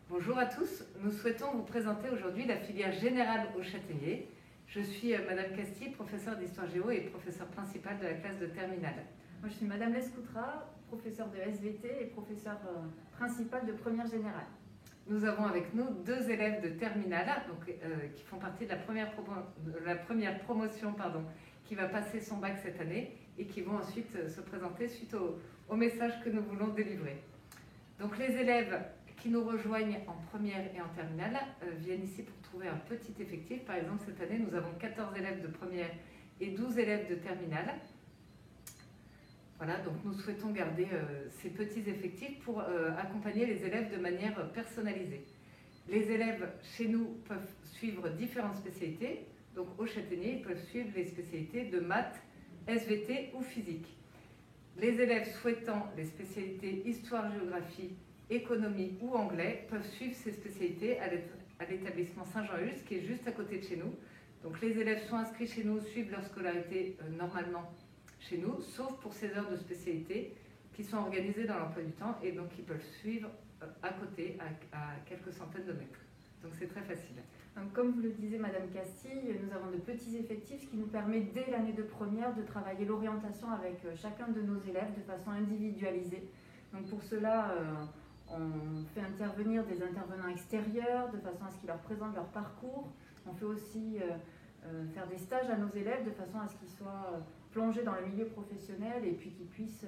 Bonjour à tous, nous souhaitons vous présenter aujourd'hui la filière générale au Châtaignier. Je suis Madame Castille, professeure d'histoire géo et professeure principale de la classe de terminale. Moi, je suis Madame Lescoutra, professeure de SVT et professeure principale de première générale. Nous avons avec nous deux élèves de terminale qui font partie de la première promotion qui va passer son bac cette année et qui vont ensuite se présenter suite au message que nous voulons délivrer. Donc les élèves qui nous rejoignent en première et en terminale viennent ici pour trouver un petit effectif. Par exemple, cette année, nous avons 14 élèves de première et 12 élèves de terminale. Voilà, donc nous souhaitons garder ces petits effectifs pour accompagner les élèves de manière personnalisée. Les élèves chez nous peuvent suivre différentes spécialités. Donc au Châtaignier, ils peuvent suivre les spécialités de maths, SVT ou physique. Les élèves souhaitant les spécialités histoire-géographie, économie ou anglais peuvent suivre ces spécialités à l'établissement Saint-Jean-Hus, qui est juste à côté de chez nous. Donc les élèves sont inscrits chez nous, suivent leur scolarité normalement chez nous, sauf pour ces heures de spécialité qui sont organisées dans l'emploi du temps et donc ils peuvent suivre à côté, à quelques centaines de mètres. Donc c'est très facile. Donc, comme vous le disiez Madame Castille, nous avons de petits effectifs, ce qui nous permet dès l'année de première de travailler l'orientation avec chacun de nos élèves de façon individualisée. Donc pour cela, on fait intervenir des intervenants extérieurs de façon à ce qu'ils leur présentent leur parcours. On fait aussi faire des stages à nos élèves de façon à ce qu'ils soient plongés dans le milieu professionnel et puis qu'ils puissent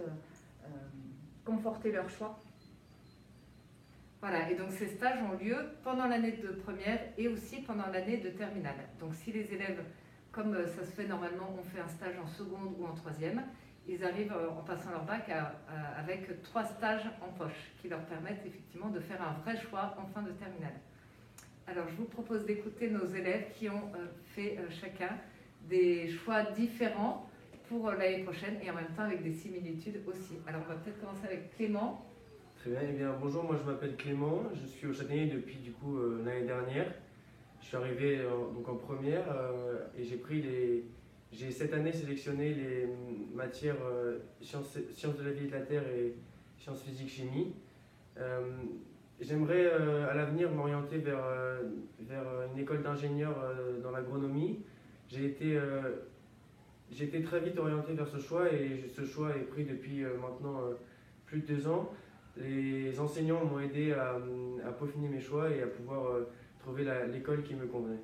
conforter leur choix. Voilà, et donc ces stages ont lieu pendant l'année de première et aussi pendant l'année de terminale. Donc si les élèves, comme ça se fait normalement, ont fait un stage en seconde ou en troisième, ils arrivent en passant leur bac avec 3 stages en poche qui leur permettent effectivement de faire un vrai choix en fin de terminale. Alors je vous propose d'écouter nos élèves qui ont fait chacun des choix différents pour l'année prochaine et en même temps avec des similitudes aussi. Alors on va peut-être commencer avec Clément. Très bien, eh bien bonjour, moi je m'appelle Clément, je suis au Châtaignier depuis l'année dernière. Je suis arrivé en première et j'ai cette année sélectionné les matières sciences de la vie et de la terre et sciences physiques chimie. J'aimerais à l'avenir m'orienter vers une école d'ingénieur dans l'agronomie. J'ai été très vite orienté vers ce choix et ce choix est pris depuis maintenant plus de 2 ans. Les enseignants m'ont aidé à peaufiner mes choix et à pouvoir trouver l'école qui me convenait.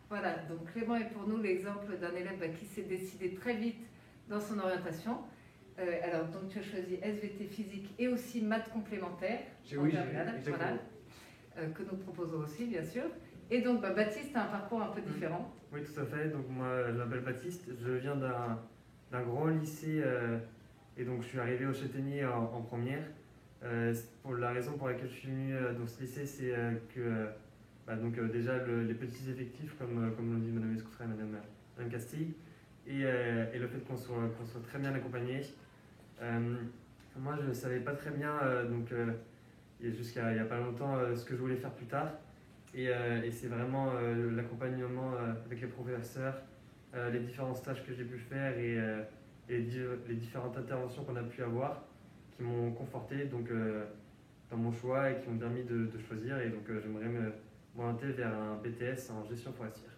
Voilà, donc Clément est pour nous l'exemple d'un élève qui s'est décidé très vite dans son orientation. Alors, donc tu as choisi SVT physique et aussi maths complémentaires en terminale, voilà, que nous proposons aussi bien sûr. Et donc Baptiste a un parcours un peu différent. Oui, tout à fait. Donc moi, je m'appelle Baptiste, je viens d'un grand lycée et donc je suis arrivé au Châtaignier en première. Pour la raison pour laquelle je suis venu dans ce lycée, c'est que déjà les petits effectifs, comme l'ont dit Madame Lescoutra et Madame Castille, et le fait qu'on soit très bien accompagné. Moi, je ne savais pas très bien, jusqu'à il n'y a pas longtemps, ce que je voulais faire plus tard. Et c'est vraiment l'accompagnement avec les professeurs, les différents stages que j'ai pu faire et les différentes interventions qu'on a pu avoir qui m'ont conforté dans mon choix et qui m'ont permis de choisir. Et donc j'aimerais m'orienter vers un BTS en gestion forestière.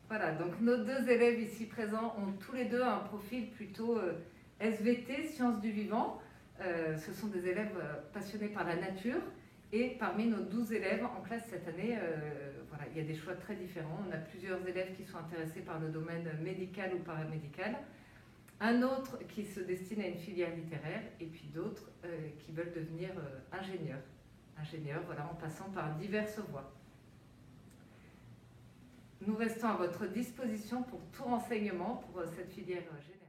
Voilà, donc nos deux élèves ici présents ont tous les deux un profil plutôt SVT, sciences du vivant. Ce sont des élèves passionnés par la nature. Et parmi nos 12 élèves en classe cette année, voilà, il y a des choix très différents. On a plusieurs élèves qui sont intéressés par le domaine médical ou paramédical. Un autre qui se destine à une filière littéraire et puis d'autres qui veulent devenir ingénieurs, voilà, en passant par diverses voies. Nous restons à votre disposition pour tout renseignement pour cette filière générale.